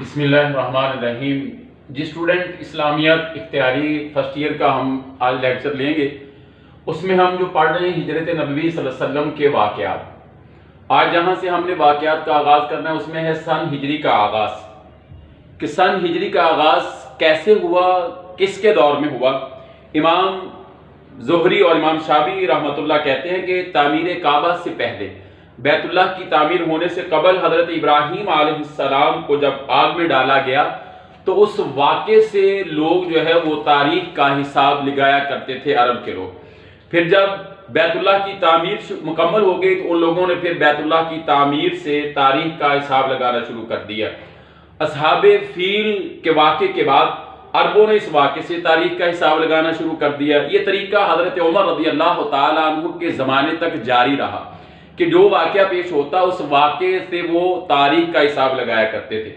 بسم اللہ الرحمن الرحیم۔ جی اسٹوڈنٹ، اسلامیات اختیاری فرسٹ ایئر کا ہم آج لیکچر لیں گے۔ اس میں ہم جو پڑھ رہے ہیں ہجرت نبوی صلی اللہ علیہ وسلم کے واقعات۔ آج جہاں سے ہم نے واقعات کا آغاز کرنا ہے اس میں ہے سن ہجری کا آغاز، کہ سن ہجری کا آغاز کیسے ہوا، کس کے دور میں ہوا۔ امام زہری اور امام شافعی رحمۃ اللہ کہتے ہیں کہ تعمیر کعبہ سے پہلے، بیت اللہ کی تعمیر ہونے سے قبل حضرت ابراہیم علیہ السلام کو جب آگ میں ڈالا گیا تو اس واقعے سے لوگ جو ہے وہ تاریخ کا حساب لگایا کرتے تھے، عرب کے لوگ۔ پھر جب بیت اللہ کی تعمیر مکمل ہو گئی تو ان لوگوں نے پھر بیت اللہ کی تعمیر سے تاریخ کا حساب لگانا شروع کر دیا۔ اصحاب فیل کے واقعے کے بعد عربوں نے اس واقعے سے تاریخ کا حساب لگانا شروع کر دیا۔ یہ طریقہ حضرت عمر رضی اللہ تعالیٰ عنہ کے زمانے تک جاری رہا کہ جو واقعہ پیش ہوتا اس واقعے سے وہ تاریخ کا حساب لگایا کرتے تھے۔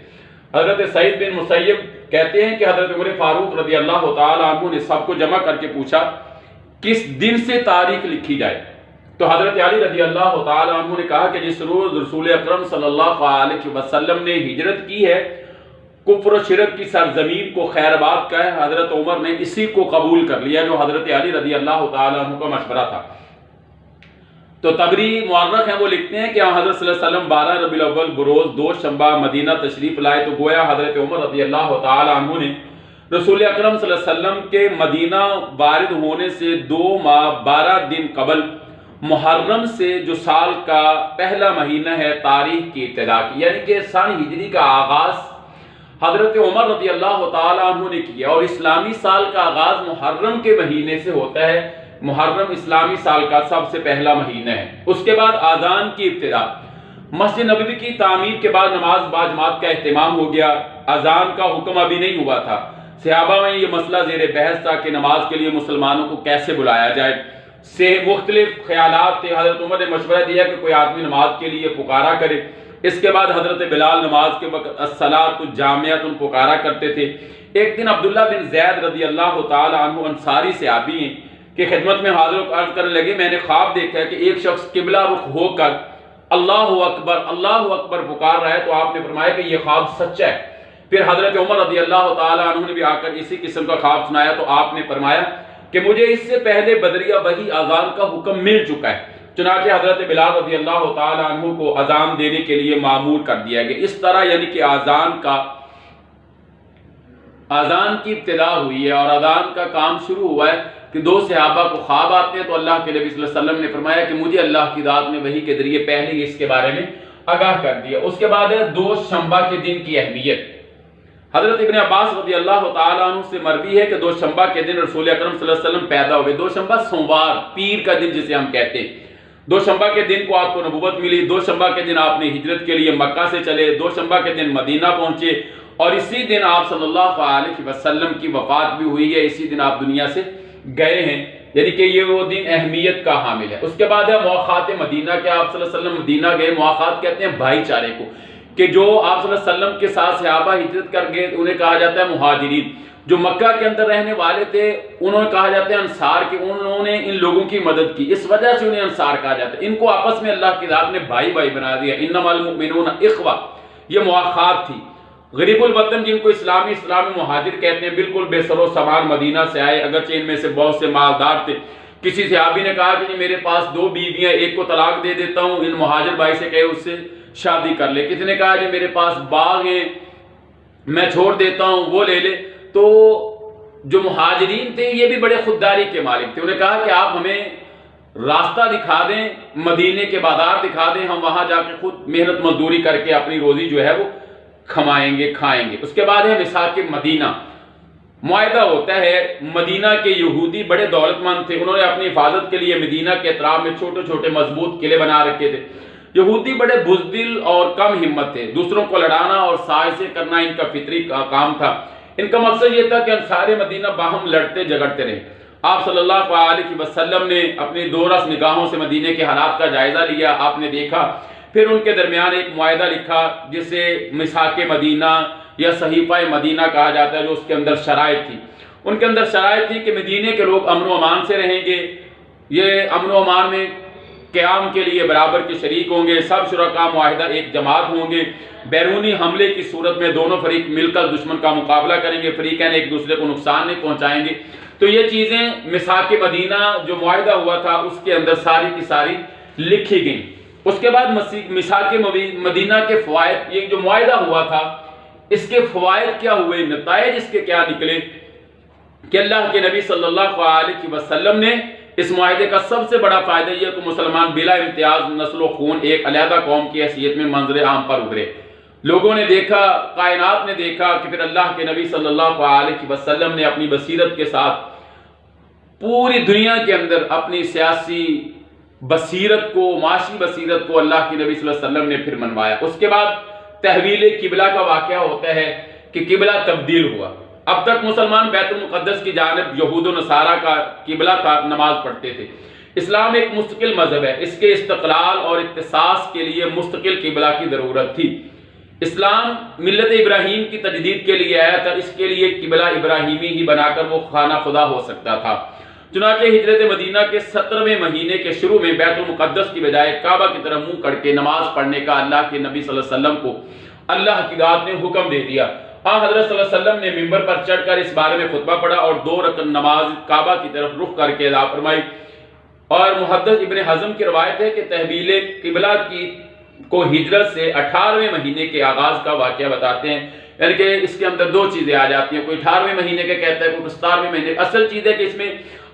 حضرت سعید بن مسیب کہتے ہیں کہ حضرت عمر فاروق رضی اللہ تعالیٰ عنہ نے سب کو جمع کر کے پوچھا کس دن سے تاریخ لکھی جائے، تو حضرت علی رضی اللہ تعالیٰ عنہ نے کہا کہ جس روز رسول اکرم صلی اللہ علیہ وسلم نے ہجرت کی ہے، کفر و شرک کی سرزمین کو خیر آباد کا ہے، حضرت عمر نے اسی کو قبول کر لیا جو حضرت علی رضی اللہ تعالیٰ عنہ کا مشورہ تھا۔ تو تبری مورخ ہیں، وہ لکھتے ہیں کہ حضرت صلی اللہ علیہ وسلم 12 ربیع الاول بروز دوشنبہ مدینہ تشریف لائے، تو گویا حضرت عمر رضی اللہ تعالی عنہ نے رسول اکرم صلی اللہ علیہ وسلم کے مدینہ وارد ہونے سے 2 ماہ 12 دن قبل محرم سے جو سال کا پہلا مہینہ ہے تاریخ کی ابتدا کی، یعنی کہ سن ہجری کا آغاز حضرت عمر رضی اللہ تعالی عنہ نے کیا، اور اسلامی سال کا آغاز محرم کے مہینے سے ہوتا ہے۔ محرم اسلامی سال کا سب سے پہلا مہینہ ہے۔ اس کے بعد آذان کی ابتدا، مسجد نبوی کی تعمیر کے بعد نماز باجماعت کا اہتمام ہو گیا۔ اذان کا حکم ابھی نہیں ہوا تھا۔ صحابہ میں یہ مسئلہ زیر بحث تھا کہ نماز کے لیے مسلمانوں کو کیسے بلایا جائے، سے مختلف خیالات تھے۔ حضرت عمر نے مشورہ دیا کہ کوئی آدمی نماز کے لیے پکارا کرے۔ اس کے بعد حضرت بلال نماز کے وقت الصلاۃ جامعۃ پکارا کرتے تھے۔ ایک دن عبداللہ بن زید رضی اللہ تعالی عنہ انصاری صحابی ہیں کہ خدمت میں حاضر کو عرض کرنے لگے، میں نے خواب دیکھا ہے کہ ایک شخص قبلہ رخ ہو کر اللہ اکبر پکار رہا ہے، تو آپ نے فرمایا کہ یہ خواب سچا ہے۔ پھر حضرت عمر رضی اللہ تعالی عنہ نے بھی آ کر اسی قسم کا خواب سنایا، تو آپ نے فرمایا کہ مجھے اس سے پہلے بدریہ وحی اذان کا حکم مل چکا ہے، چنانچہ حضرت بلال رضی اللہ تعالی عنہ کو اذان دینے کے لیے مامور کر دیا گیا۔ اس طرح یعنی کہ اذان کی ابتدا ہوئی ہے اور اذان کا کام شروع ہوا ہے کہ 2 صحابہ کو خواب آتے ہیں، تو اللہ کے نبی صلی اللہ علیہ وسلم نے فرمایا کہ مجھے اللہ کی ذات نے وحی کے ذریعے پہلے ہی اس کے بارے میں آگاہ کر دیا۔ اس کے بعد ہے دوشنبہ کے دن کی اہمیت۔ حضرت ابن عباس رضی اللہ تعالیٰ عنہ سے مروی ہے کہ دوشنبہ کے دن رسول اکرم صلی اللہ علیہ وسلم پیدا ہوئے۔ دوشنبہ سوموار، پیر کا دن جسے ہم کہتے ہیں، دوشنبہ کے دن کو آپ کو نبوت ملی۔ دوشنبہ کے دن آپ نے ہجرت کے لیے مکہ سے چلے، دوشنبہ کے دن مدینہ پہنچے، اور اسی دن آپ صلی اللہ علیہ وسلم کی وفات بھی ہوئی ہے، اسی دن آپ دنیا سے گئے ہیں، یعنی کہ یہ وہ دن اہمیت کا حامل ہے۔ اس کے بعد ہے مواخات مدینہ، کہ آپ صلی اللہ علیہ وسلم مدینہ گئے۔ مواخات کہتے ہیں بھائی چارے کو، کہ جو آپ صلی اللہ علیہ وسلم کے ساتھ صحابہ ہجرت کر گئے انہیں کہا جاتا ہے مہاجرین۔ جو مکہ کے اندر رہنے والے تھے انہوں نے کہا جاتا ہے انصار، کہ انہوں نے ان لوگوں کی مدد کی، اس وجہ سے انہیں انصار کہا جاتا ہے۔ ان کو آپس میں اللہ کی ذات نے بھائی بھائی بنا دیا، انما المؤمنون اخوہ، یہ مواخات تھی۔ غریب الوطن جن کو اسلامی مہاجر کہتے ہیں، بالکل بے سر و سامان مدینہ سے آئے، اگرچہ ان میں سے بہت سے مالدار تھے۔ کسی صحابی نے کہا کہ جی میرے پاس 2 بیویاں، ایک کو طلاق دے دیتا ہوں، ان مہاجر بھائی سے کہے اس سے شادی کر لے۔ کسی نے کہا جی میرے پاس باغ ہیں میں چھوڑ دیتا ہوں، وہ لے لے۔ تو جو مہاجرین تھے یہ بھی بڑے خودداری کے مالک تھے، انہیں کہا کہ آپ ہمیں راستہ دکھا دیں، مدینے کے بازار دکھا دیں، ہم وہاں جا کے خود محنت مزدوری کر کے اپنی روزی جو ہے وہ کھمائیں گے، کھائیں گے۔ اس کے بعد ہے میثاق مدینہ، معاہدہ ہوتا ہے۔ مدینہ کے یہودی بڑے دولت مند تھے، انہوں نے اپنی حفاظت کے لیے مدینہ کے اطراف میں چھوٹے چھوٹے مضبوط قلعے بنا رکھے تھے۔ یہودی بڑے بزدل اور کم ہمت تھے، دوسروں کو لڑانا اور سازشیں کرنا ان کا فطری کام تھا۔ ان کا مقصد یہ تھا کہ انصار مدینہ باہم لڑتے جھگڑتے رہے۔ آپ صلی اللہ علیہ وسلم نے اپنی 2 رس نگاہوں سے مدینہ کے حالات کا جائزہ لیا، آپ نے دیکھا، پھر ان کے درمیان ایک معاہدہ لکھا جسے میثاق مدینہ یا صحیفہ مدینہ کہا جاتا ہے، جو اس کے اندر شرائط تھی۔ ان کے اندر شرائط تھی کہ مدینہ کے لوگ امن و امان سے رہیں گے، یہ امن و امان میں قیام کے لیے برابر کے شریک ہوں گے، سب شرکاء معاہدہ ایک جماعت ہوں گے، بیرونی حملے کی صورت میں دونوں فریق مل کر دشمن کا مقابلہ کریں گے، فریقین ایک دوسرے کو نقصان نہیں پہنچائیں گے۔ تو یہ چیزیں میثاق مدینہ جو معاہدہ ہوا تھا اس کے اندر ساری کی ساری لکھی گئیں۔ اس کے بعد میثاق مدینہ کے فوائد، یہ جو معاہدہ ہوا تھا اس کے فوائد کیا ہوئے، نتائج اس کے کیا نکلے، کہ اللہ کے نبی صلی اللہ علیہ وسلم نے اس معاہدے کا سب سے بڑا فائدہ یہ کہ مسلمان بلا امتیاز نسل و خون ایک علیحدہ قوم کی حیثیت میں منظر عام پر ابھرے۔ لوگوں نے دیکھا، کائنات نے دیکھا کہ پھر اللہ کے نبی صلی اللہ علیہ وسلم نے اپنی بصیرت کے ساتھ پوری دنیا کے اندر اپنی سیاسی بصیرت کو، معاشی بصیرت کو اللہ کے نبی صلی اللہ علیہ وسلم نے پھر منوایا۔ اس کے بعد تحویل قبلہ کا واقعہ ہوتا ہے کہ قبلہ تبدیل ہوا۔ اب تک مسلمان بیت المقدس کی جانب یہود و نصارہ کا قبلہ کا نماز پڑھتے تھے۔ اسلام ایک مستقل مذہب ہے، اس کے استقلال اور اختصاص کے لیے مستقل قبلہ کی ضرورت تھی۔ اسلام ملت ابراہیم کی تجدید کے لیے آیا تھا، اس کے لیے قبلہ ابراہیمی ہی بنا کر وہ خانہ خدا ہو سکتا تھا۔ چنانچہ ہجرت مدینہ کے 17ویں مہینے کے شروع میں بیت المقدس کی بجائے کعبہ کی طرف منہ کر کے نماز پڑھنے کا اللہ کے نبی صلی اللہ علیہ وسلم کو اللہ کی ذات نے حکم دے دیا۔ حضرت صلی اللہ علیہ وسلم نے منبر پر چڑھ کر اس بارے میں خطبہ پڑھا اور 2 رکعت نماز کعبہ کی طرف رخ کر کے ادا فرمائی۔ اور محدث ابن حزم کی روایت ہے کہ تحویل قبلہ کو ہجرت سے 18ویں مہینے کے آغاز کا واقعہ بتاتے ہیں، یعنی کہ اس کے اندر 2 چیزیں آ جاتی ہیں، کوئی 18ویں مہینے کے کہتا ہے، کوئی 17ویں مہینے۔ اصل چیز ہے کہ اس میں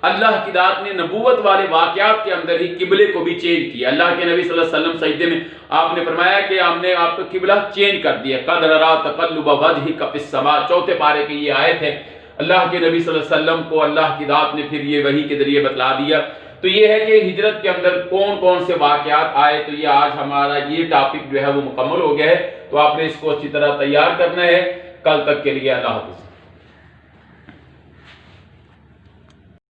اللہ کی ذات نے نبوت والے واقعات کے اندر ہی قبلے کو بھی چینج کیا۔ اللہ کے نبی صلی اللہ علیہ وسلم سجدے میں آپ نے فرمایا کہ ہم نے آپ کا قبلہ چینج کر دیا۔ قد رأى تقلب وجهك في السماء، 4 پارے کی یہ آیت ہے۔ اللہ کے نبی صلی اللہ علیہ وسلم کو اللہ کی ذات نے پھر یہ وحی کے ذریعے بتلا دیا۔ تو یہ ہے کہ ہجرت کے اندر کون کون سے واقعات آئے۔ تو یہ آج ہمارا یہ ٹاپک جو ہے وہ مکمل ہو گیا ہے، تو آپ نے اس کو اچھی طرح تیار کرنا ہے۔ کل تک کے لیے اللہ حافظ۔